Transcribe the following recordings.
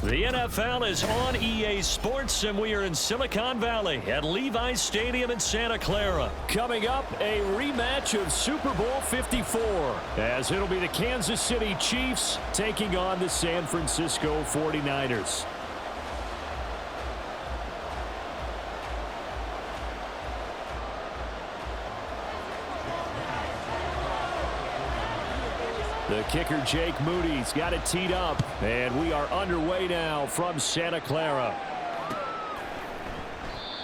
The NFL is on EA Sports, and we are in Silicon Valley at Levi's Stadium in Santa Clara. Coming up, a rematch of Super Bowl 54, as it'll be the Kansas City Chiefs taking on the San Francisco 49ers. The kicker, Jake Moody's got it teed up, and we are underway now from Santa Clara.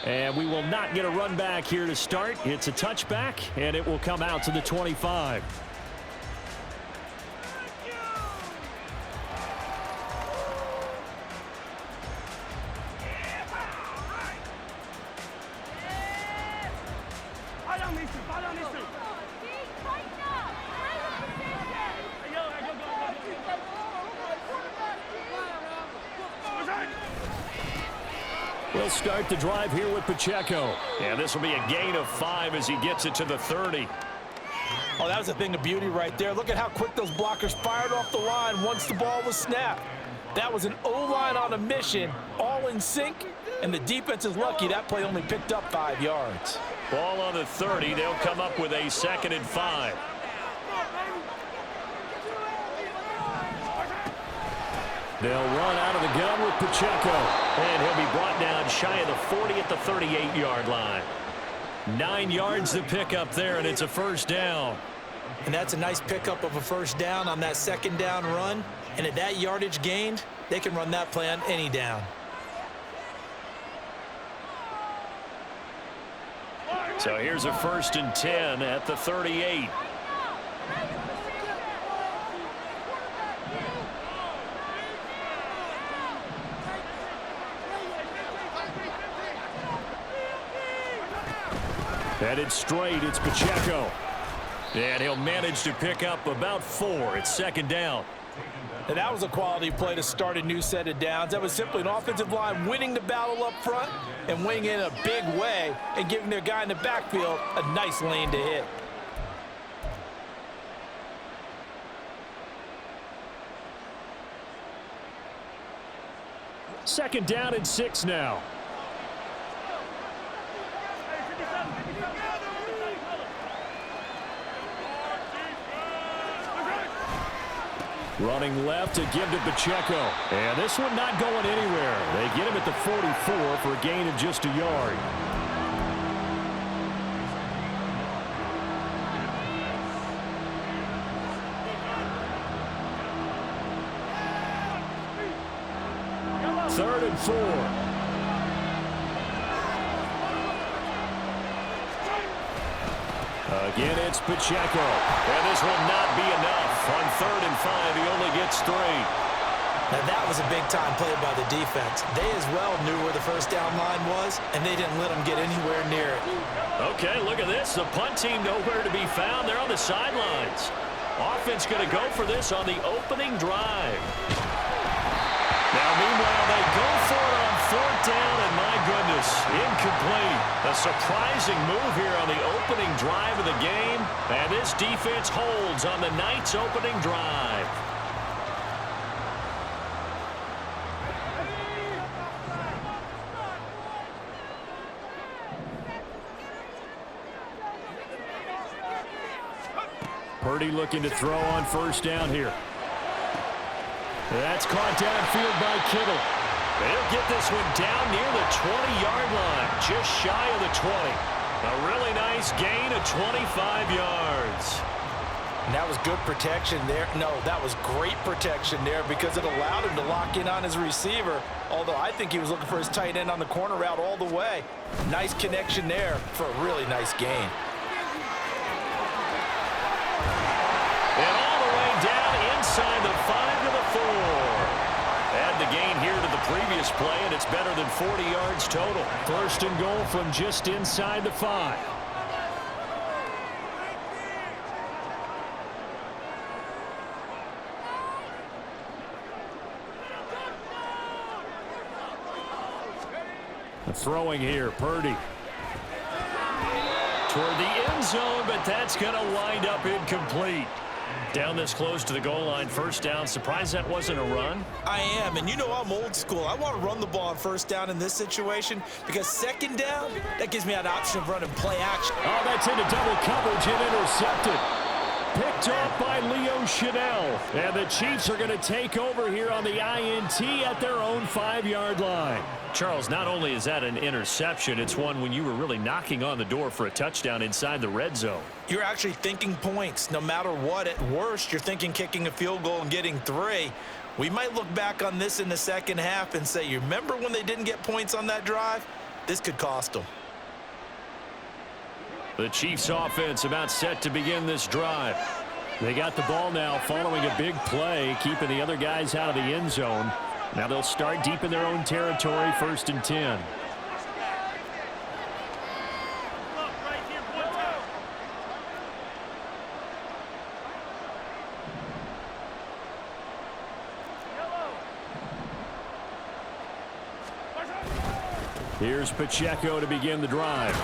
And we will not get a run back here to start. It's a touchback, and it will come out to the 25. We'll start the drive here with Pacheco. And this will be a gain of 5 as he gets it to the 30. Oh, that was a thing of beauty right there. Look at how quick those blockers fired off the line once the ball was snapped. That was an O-line on a mission, all in sync, and the defense is lucky that play only picked up 5 yards. Ball on the 30. They'll come up with a 2nd and 5. They'll run out of the gun with Pacheco. And he'll be brought down shy of the 40 at the 38-yard line. 9 yards to pick up there, and it's a first down. And that's a nice pickup of a first down on that second down run. And at that yardage gained, they can run that play on any down. So here's a 1st and 10 at the 38. Headed straight, it's Pacheco. And he'll manage to pick up about 4. It's 2nd down. And that was a quality play to start a new set of downs. That was simply an offensive line winning the battle up front and winning in a big way and giving their guy in the backfield a nice lane to hit. Second down and 6 now. Running left to give to Pacheco. And this one not going anywhere. They get him at the 44 for a gain of just a yard. Third and 4. Again, it's Pacheco. And this will not be enough. On 3rd and 5, he only gets 3. Now, that was a big-time play by the defense. They as well knew where the first down line was, and they didn't let them get anywhere near it. Okay, look at this. The punt team nowhere to be found. They're on the sidelines. Offense going to go for this on the opening drive. Now, meanwhile, they go for it on 4th down, and my goodness, incomplete. A surprising move here on the opening drive of the game, and this defense holds on the night's opening drive. Purdy looking to throw on 1st down here. That's caught downfield by Kittle. They'll get this one down near the 20-yard line, just shy of the 20. A really nice gain of 25 yards. And that was good protection there. No, that was great protection there because it allowed him to lock in on his receiver, although I think he was looking for his tight end on the corner route all the way. Nice connection there for a really nice gain. And all the way down inside the 5 to the 4. Add the gain here to the previous play, and it's better than 40 yards total. 1st and goal from just inside the 5. Throwing here, Purdy. Toward the end zone, but that's going to wind up incomplete. Down this close to the goal line, first down. Surprised that wasn't a run? I am, and you know I'm old school. I want to run the ball on first down in this situation because second down, that gives me an option of running play action. Oh, that's into double coverage and intercepted. Picked off by Leo Chanel. And the Chiefs are going to take over here on the INT at their own 5-yard line. Charles, not only is that an interception, it's one when you were really knocking on the door for a touchdown inside the red zone. You're actually thinking points. No matter what, at worst, you're thinking kicking a field goal and getting 3. We might look back on this in the second half and say, you remember when they didn't get points on that drive? This could cost them. The Chiefs offense about set to begin this drive. They got the ball now following a big play, keeping the other guys out of the end zone. Now they'll start deep in their own territory, 1st and 10. Here's Pacheco to begin the drive.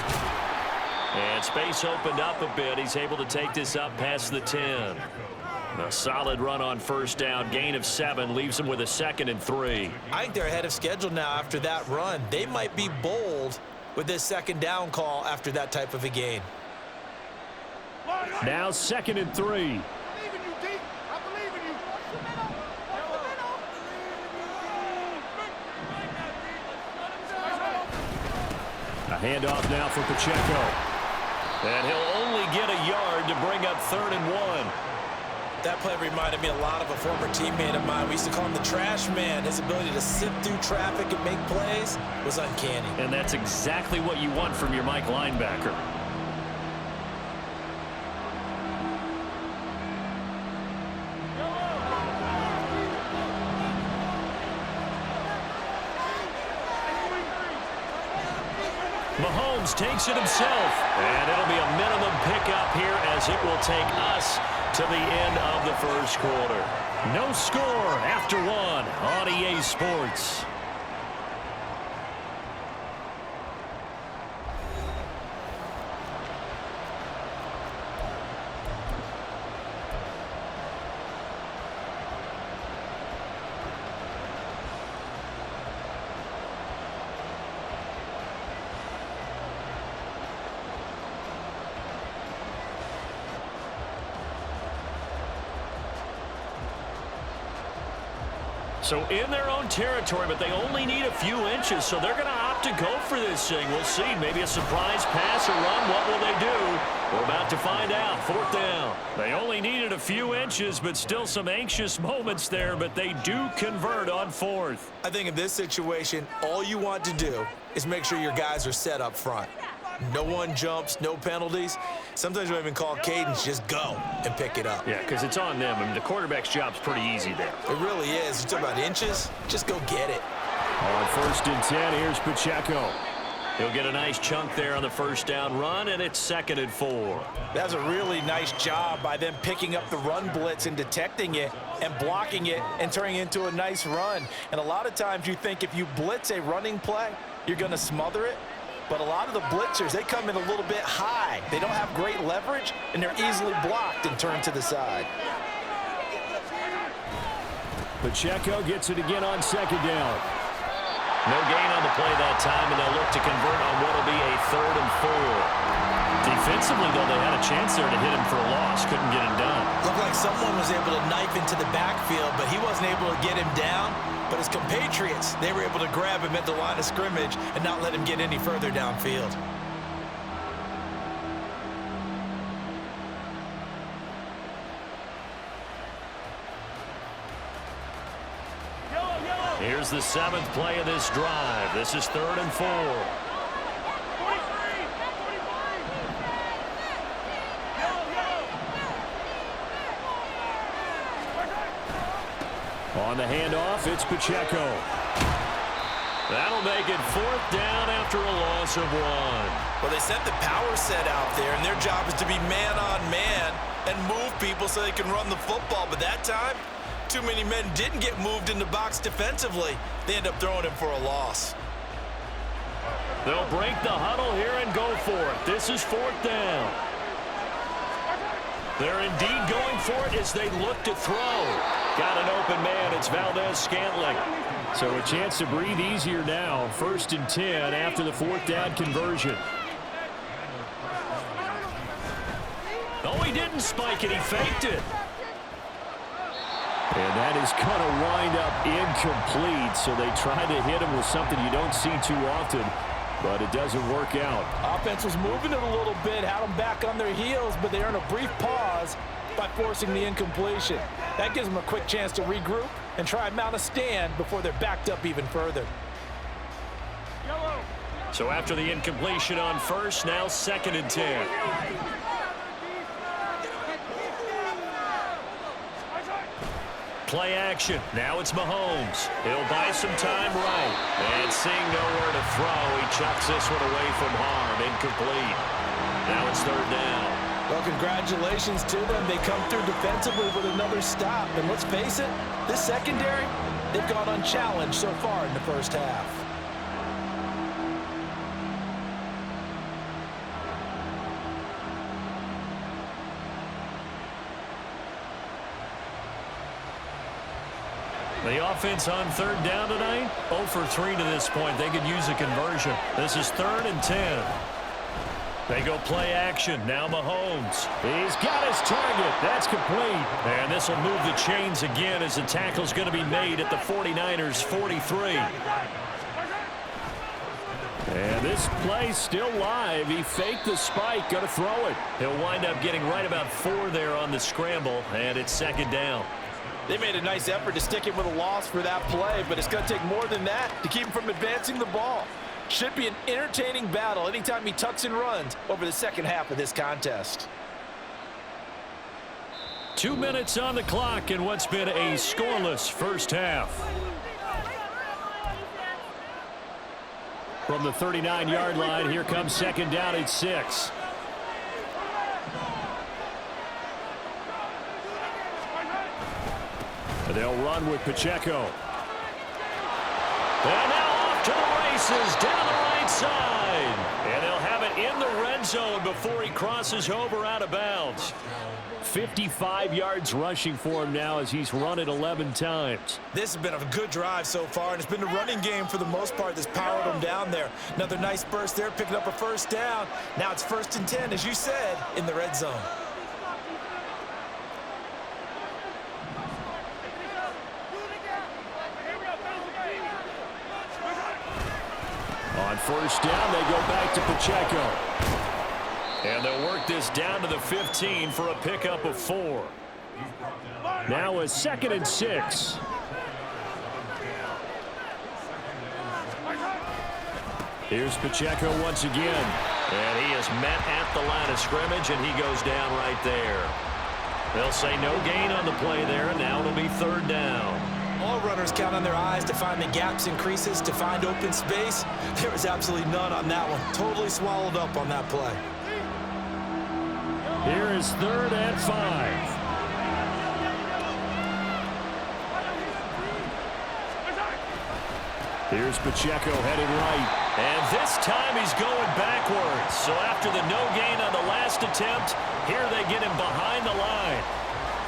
And space opened up a bit. He's able to take this up past the 10. A solid run on first down. Gain of 7 leaves them with a 2nd and 3. I think they're ahead of schedule now after that run. They might be bold with this 2nd down call after that type of a gain. Now 2nd and 3. A handoff now for Pacheco. And he'll only get a yard to bring up 3rd and 1. That play reminded me a lot of a former teammate of mine. We used to call him the trash man. His ability to sift through traffic and make plays was uncanny. And that's exactly what you want from your Mike linebacker. Mahomes takes it himself. And it'll be a minimum pickup here as it will take us to the end of the first quarter. No score after 1 on EA Sports. So in their own territory, but they only need a few inches, so they're going to opt to go for this thing. We'll see. Maybe a surprise pass or run. What will they do? We're about to find out. 4th down. They only needed a few inches, but still some anxious moments there, but they do convert on 4th. I think in this situation, all you want to do is make sure your guys are set up front. No one jumps, no penalties. Sometimes we even call cadence, just go and pick it up. Yeah, because it's on them. I mean, the quarterback's job's pretty easy there. It really is. You talk about inches, just go get it. On 1st and 10, here's Pacheco. He'll get a nice chunk there on the first down run, and it's 2nd and 4. That's a really nice job by them picking up the run blitz and detecting it and blocking it and turning it into a nice run. And a lot of times you think if you blitz a running play, you're going to smother it. But a lot of the blitzers, they come in a little bit high. They don't have great leverage, and they're easily blocked and turned to the side. Pacheco gets it again on 2nd down. No gain on the play that time, and they'll look to convert on what will be a 3rd and 4. Defensively, though, they had a chance there to hit him for a loss. Couldn't get it done. Looked like someone was able to knife into the backfield, but he wasn't able to get him down. But his compatriots, they were able to grab him at the line of scrimmage and not let him get any further downfield. Here's the 7th play of this drive. This is 3rd and 4. On the handoff, it's Pacheco. That'll make it 4th down after a loss of 1. Well, they sent the power set out there, and their job is to be man-on-man and move people so they can run the football. But that time, too many men didn't get moved in the box defensively. They end up throwing him for a loss. They'll break the huddle here and go for it. This is 4th down. They're indeed going for it as they look to throw. Got an open man. It's Valdez-Scantling. So a chance to breathe easier now. 1st and 10 after the 4th down conversion. Oh, he didn't spike it. He faked it. And that is going to wind up incomplete. So they try to hit him with something you don't see too often, but it doesn't work out. Offense was moving it a little bit, had them back on their heels, but they earned a brief pause by forcing the incompletion. That gives them a quick chance to regroup and try and mount a stand before they're backed up even further. So after the incompletion on 1st, now 2nd and 10. Play action. Now it's Mahomes. He'll buy some time right. And seeing nowhere to throw, he chucks this one away from harm. Incomplete. Now it's 3rd down. Well, congratulations to them. They come through defensively with another stop. And let's face it, this secondary, they've gone unchallenged so far in the first half. The offense on 3rd down tonight, 0 for 3 to this point. They could use a conversion. This is 3rd and 10. They go play action. Now Mahomes. He's got his target. That's complete. And this will move the chains again as the tackle's going to be made at the 49ers 43. And this play's still live. He faked the spike. Going to throw it. He'll wind up getting right about 4 there on the scramble, and it's 2nd down. They made a nice effort to stick him with a loss for that play, but it's going to take more than that to keep him from advancing the ball. Should be an entertaining battle anytime he tucks and runs over the second half of this contest. 2 minutes on the clock in what's been a scoreless first half. From the 39-yard line, here comes 2nd down at 6. They'll run with Pacheco. And now off to the races down the right side. And they'll have it in the red zone before he crosses over out of bounds. 55 yards rushing for him now as he's run it 11 times. This has been a good drive so far, and it's been the running game for the most part that's powered him down there. Another nice burst there, picking up a 1st down. Now it's 1st and 10, as you said, in the red zone. On 1st down, they go back to Pacheco. And they'll work this down to the 15 for a pickup of 4. Now a 2nd and 6. Here's Pacheco once again. And he is met at the line of scrimmage, and he goes down right there. They'll say no gain on the play there, and now it'll be 3rd down. All runners count on their eyes to find the gaps and creases, to find open space. There was absolutely none on that one. Totally swallowed up on that play. Here is 3rd and 5. Here's Pacheco heading right. And this time he's going backwards. So after the no gain on the last attempt, here they get him behind the line.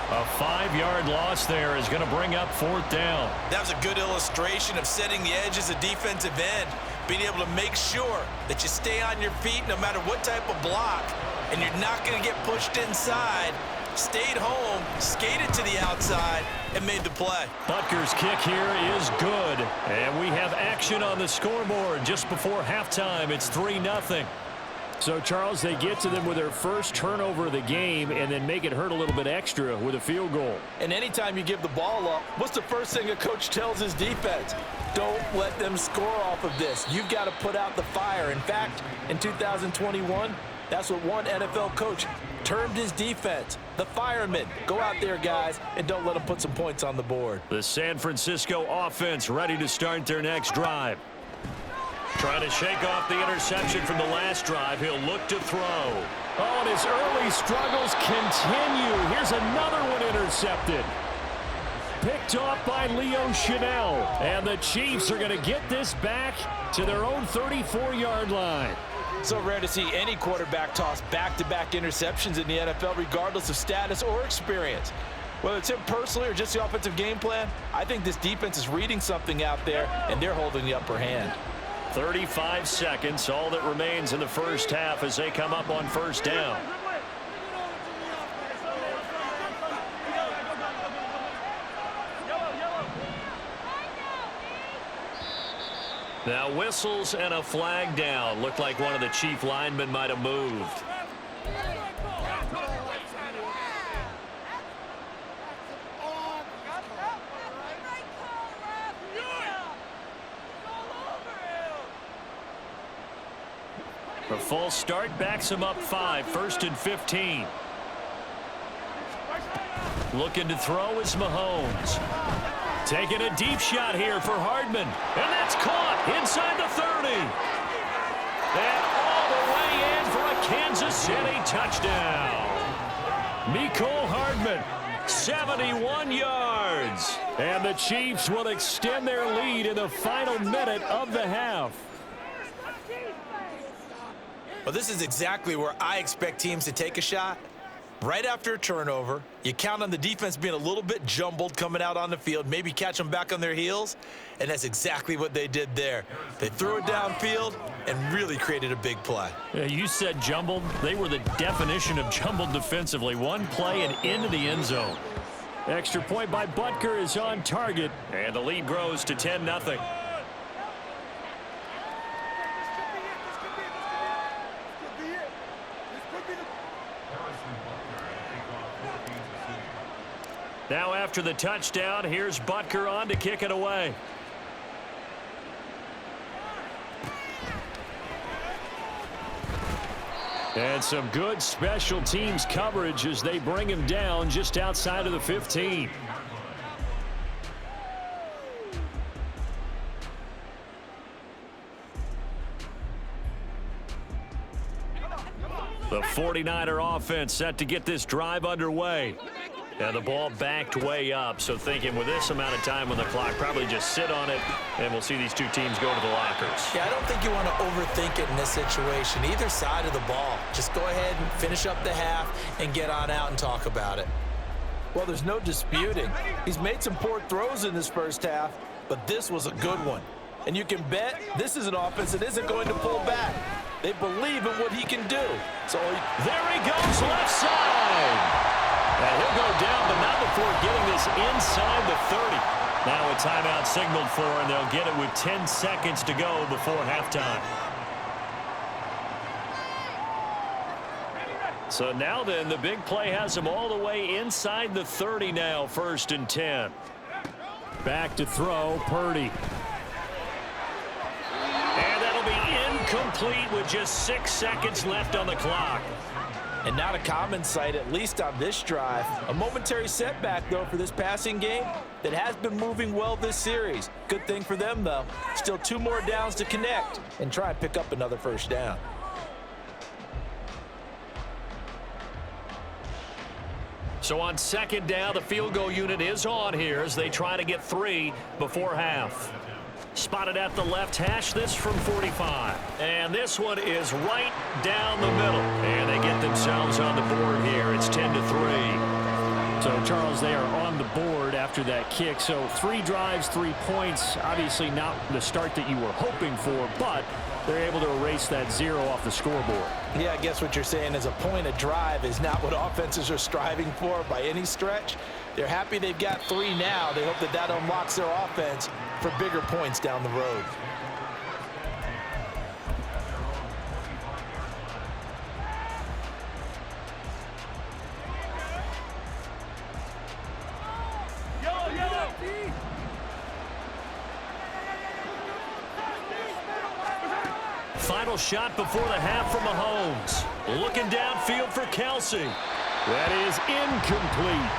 A 5-yard loss there is going to bring up 4th down. That was a good illustration of setting the edge as a defensive end, being able to make sure that you stay on your feet no matter what type of block, and you're not going to get pushed inside. Stayed home, skated to the outside, and made the play. Butker's kick here is good, and we have action on the scoreboard just before halftime. It's 3-0. So, Charles, they get to them with their first turnover of the game and then make it hurt a little bit extra with a field goal. And anytime you give the ball up, what's the first thing a coach tells his defense? Don't let them score off of this. You've got to put out the fire. In fact, in 2021, that's what one NFL coach termed his defense. The firemen. Go out there, guys, and don't let them put some points on the board. The San Francisco offense ready to start their next drive. Trying to shake off the interception from the last drive. He'll look to throw. Oh, and his early struggles continue. Here's another one intercepted. Picked off by Leo Chanel. And the Chiefs are going to get this back to their own 34-yard line. So rare to see any quarterback toss back-to-back interceptions in the NFL, regardless of status or experience. Whether it's him personally or just the offensive game plan, I think this defense is reading something out there, and they're holding the upper hand. 35 seconds, all that remains in the first half as they come up on first down. Now whistles and a flag down. Looked like one of the chief linemen might have moved. A false start backs him up 5, 1st and 15. Looking to throw is Mahomes. Taking a deep shot here for Hardman. And that's caught inside the 30. And all the way in for a Kansas City touchdown. Mecole Hardman, 71 yards. And the Chiefs will extend their lead in the final minute of the half. Well, this is exactly where I expect teams to take a shot. Right after a turnover, you count on the defense being a little bit jumbled coming out on the field, maybe catch them back on their heels, and that's exactly what they did there. They threw it downfield and really created a big play. Yeah, you said jumbled. They were the definition of jumbled defensively. One play and into the end zone. Extra point by Butker is on target, and the lead grows to 10-0. Now after the touchdown, here's Butker on to kick it away. And some good special teams coverage as they bring him down just outside of the 15. The 49er offense set to get this drive underway. And the ball backed way up, so thinking with this amount of time on the clock, probably just sit on it, and we'll see these two teams go to the lockers. Yeah, I don't think you want to overthink it in this situation. Either side of the ball. Just go ahead and finish up the half and get on out and talk about it. Well, there's no disputing. He's made some poor throws in this first half, but this was a good one. And you can bet this is an offense that isn't going to pull back. They believe in what he can do. So there he goes, left side. And he'll go down, but not before getting this inside the 30. Now a timeout signaled for, and they'll get it with 10 seconds to go before halftime. So now then, the big play has him all the way inside the 30 now, 1st and 10. Back to throw, Purdy. And that'll be incomplete with just 6 seconds left on the clock. And not a common sight, at least on this drive. A momentary setback, though, for this passing game that has been moving well this series. Good thing for them, though. Still 2 more downs to connect and try and pick up another first down. So on 2nd down, the field goal unit is on here as they try to get 3 before half. Spotted at the left hash, this from 45. And this one is right down the middle. And they get themselves on the board here. It's 10-3. So, Charles, they are on the board after that kick. So 3 drives, 3 points. Obviously not the start that you were hoping for, but they're able to erase that 0 off the scoreboard. Yeah, I guess what you're saying is a point a drive is not what offenses are striving for by any stretch. They're happy they've got 3 now. They hope that that unlocks their offense for bigger points down the road. Final shot before the half from Mahomes. Looking downfield for Kelsey. That is incomplete.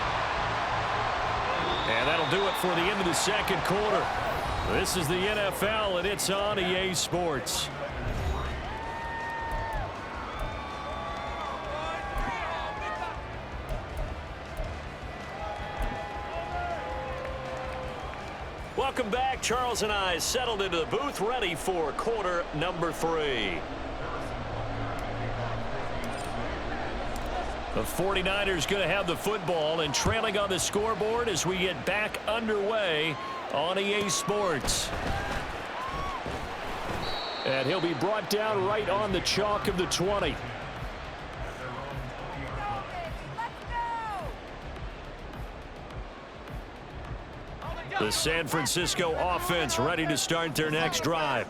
And that'll do it for the end of the 2nd quarter. This is the NFL, and it's on EA Sports. Welcome back. Charles and I settled into the booth, ready for quarter number 3. The 49ers going to have the football and trailing on the scoreboard as we get back underway on EA Sports. And he'll be brought down right on the chalk of the 20. The San Francisco offense ready to start their next drive.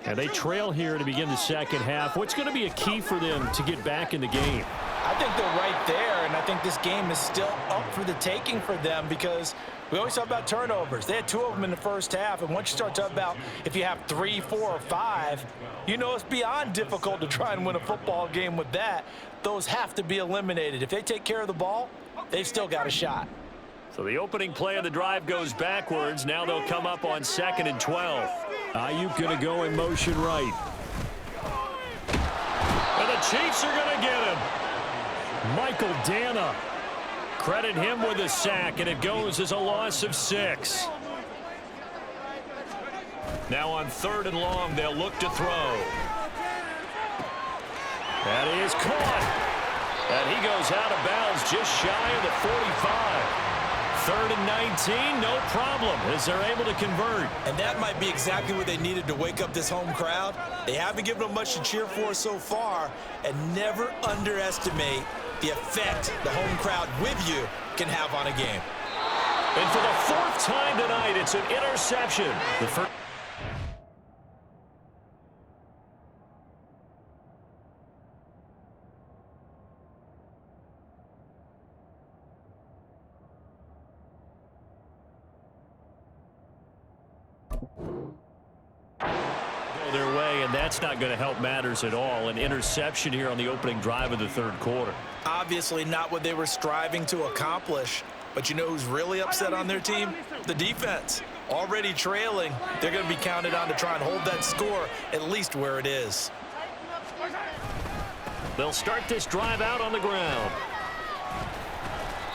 And they trail here to begin the second half. What's going to be a key for them to get back in the game? I think they're right there, and I think this game is still up for the taking for them because we always talk about turnovers. They had 2 of them in the first half, and once you start talking about if you have 3, 4, or 5, you know it's beyond difficult to try and win a football game with that. Those have to be eliminated. If they take care of the ball, they've still got a shot. So the opening play of the drive goes backwards. Now they'll come up on 2nd and 12. Ayuk going to go in motion right. And the Chiefs are going to get him. Michael Dana. Credit him with a sack, and it goes as a loss of 6. Now on 3rd and long, they'll look to throw. That is caught. And he goes out of bounds just shy of the 45. 3rd and 19, no problem, as they're able to convert. And that might be exactly what they needed to wake up this home crowd. They haven't given them much to cheer for so far, and never underestimate the effect the home crowd with you can have on a game. And for the 4th time tonight, it's an interception. The first. Their way, and that's not going to help matters at all. An interception here on the opening drive of the 3rd quarter. Obviously not what they were striving to accomplish, but you know who's really upset on their team? The defense. Already trailing, they're going to be counted on to try and hold that score at least where it is. They'll start this drive out on the ground.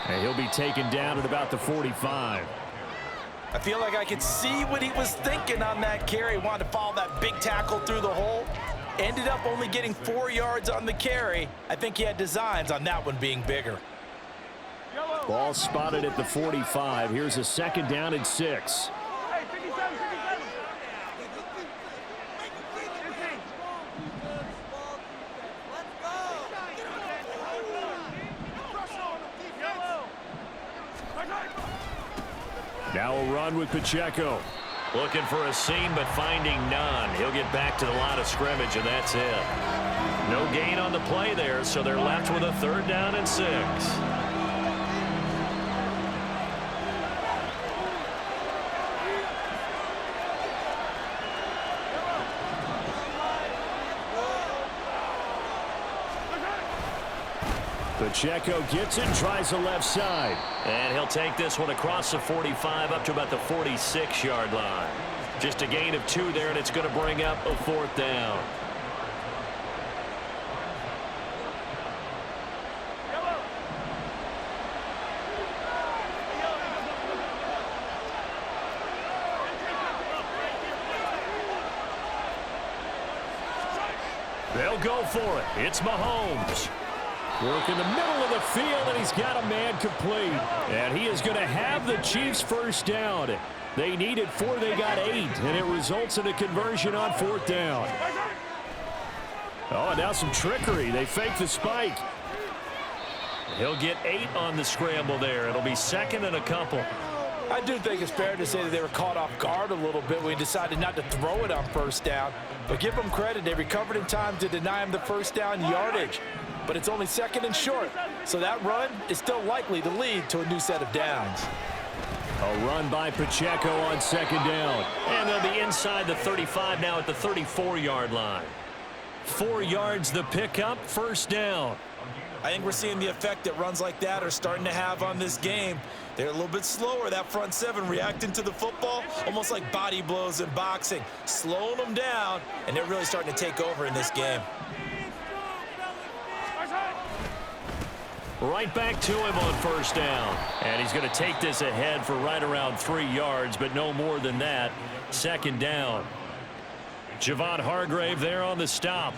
And he'll be taken down at about the 45. I feel like I could see what he was thinking on that carry. Wanted to follow that big tackle through the hole. Ended up only getting 4 yards on the carry. I think he had designs on that one being bigger. Ball spotted at the 45. Here's a 2nd down and 6. Now a run with Pacheco. Looking for a seam, but finding none. He'll get back to the line of scrimmage, and that's it. No gain on the play there, so they're left with a 3rd down and 6. Pacheco gets it, tries the left side. And he'll take this one across the 45 up to about the 46-yard line. Just a gain of 2 there, and it's going to bring up a 4th down. They'll go for it. It's Mahomes. Work in the middle of the field, and he's got a man complete. And he is going to have the Chiefs 1st down. They needed 4, they got 8, and it results in a conversion on 4th down. Oh, and now some trickery. They fake the spike. He'll get 8 on the scramble there. It'll be 2nd and a couple. I do think it's fair to say that they were caught off guard a little bit when he decided not to throw it on 1st down. But give them credit. They recovered in time to deny him the 1st down yardage. But it's only 2nd and short. So that run is still likely to lead to a new set of downs. A run by Pacheco on 2nd down. And they'll be inside the 35 now at the 34-yard line. 4 yards the pickup, 1st down. I think we're seeing the effect that runs like that are starting to have on this game. They're a little bit slower, that front 7 reacting to the football, almost like body blows in boxing, slowing them down, and they're really starting to take over in this game. Right back to him on 1st down. And he's going to take this ahead for right around 3 yards, but no more than that. 2nd down. Javon Hargrave there on the stop.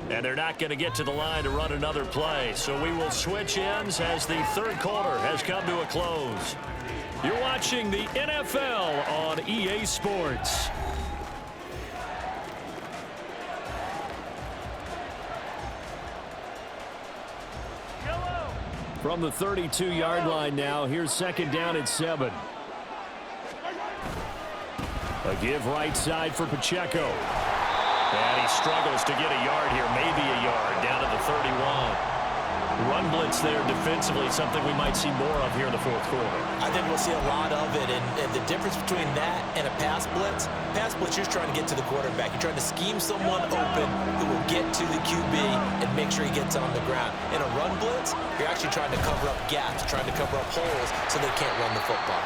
And they're not going to get to the line to run another play. So we will switch ends as the third quarter has come to a close. You're watching the NFL on EA Sports. From the 32-yard line now, here's second down at 7. A give right side for Pacheco. And he struggles to get a yard here, maybe a yard, down to the 31. Run blitz there defensively, something we might see more of here in the fourth quarter. I think we'll see a lot of it, and the difference between that and a pass blitz, you're trying to get to the quarterback. You're trying to scheme someone open who will get to the QB and make sure he gets on the ground. In a run blitz, you're actually trying to cover up gaps, trying to cover up holes so they can't run the football.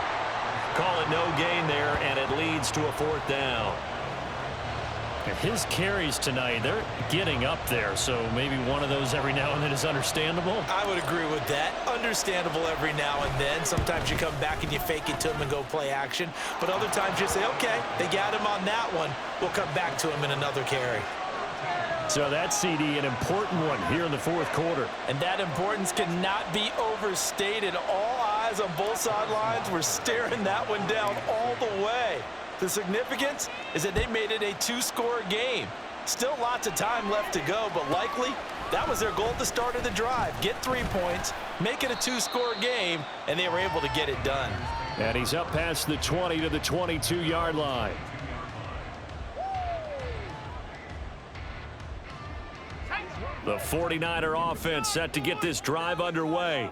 Call it no gain there, and it leads to a fourth down. And his carries tonight, they're getting up there, so maybe one of those every now and then is understandable. I would agree with that. Understandable every now and then. Sometimes you come back and you fake it to him and go play action. But other times you say, okay, they got him on that one. We'll come back to him in another carry. So that CD, an important one here in the fourth quarter. And that importance cannot be overstated. All eyes on both sidelines were staring that one down all the way. The significance is that they made it a two-score game. Still lots of time left to go, but likely that was their goal at the start of the drive. Get 3 points, make it a two-score game, and they were able to get it done. And he's up past the 20 to the 22-yard line. The 49er offense set to get this drive underway.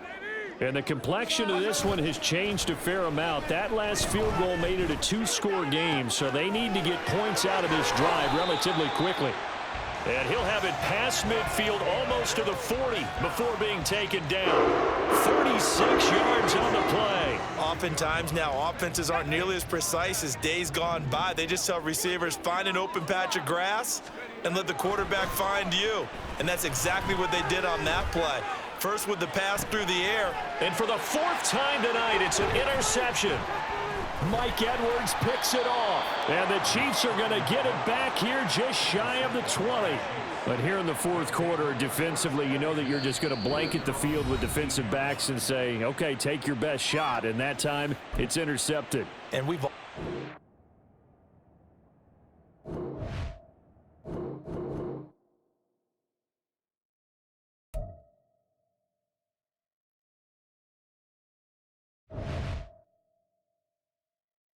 And the complexion of this one has changed a fair amount. That last field goal made it a two-score game, so they need to get points out of this drive relatively quickly. And he'll have it past midfield almost to the 40 before being taken down. 46 yards on the play. Oftentimes now, offenses aren't nearly as precise as days gone by. They just tell receivers, find an open patch of grass and let the quarterback find you. And that's exactly what they did on that play. First with the pass through the air. And for the fourth time tonight, it's an interception. Mike Edwards picks it off. And the Chiefs are going to get it back here just shy of the 20. But here in the fourth quarter, defensively, you know that you're just going to blanket the field with defensive backs and say, okay, take your best shot. And that time, it's intercepted. And we've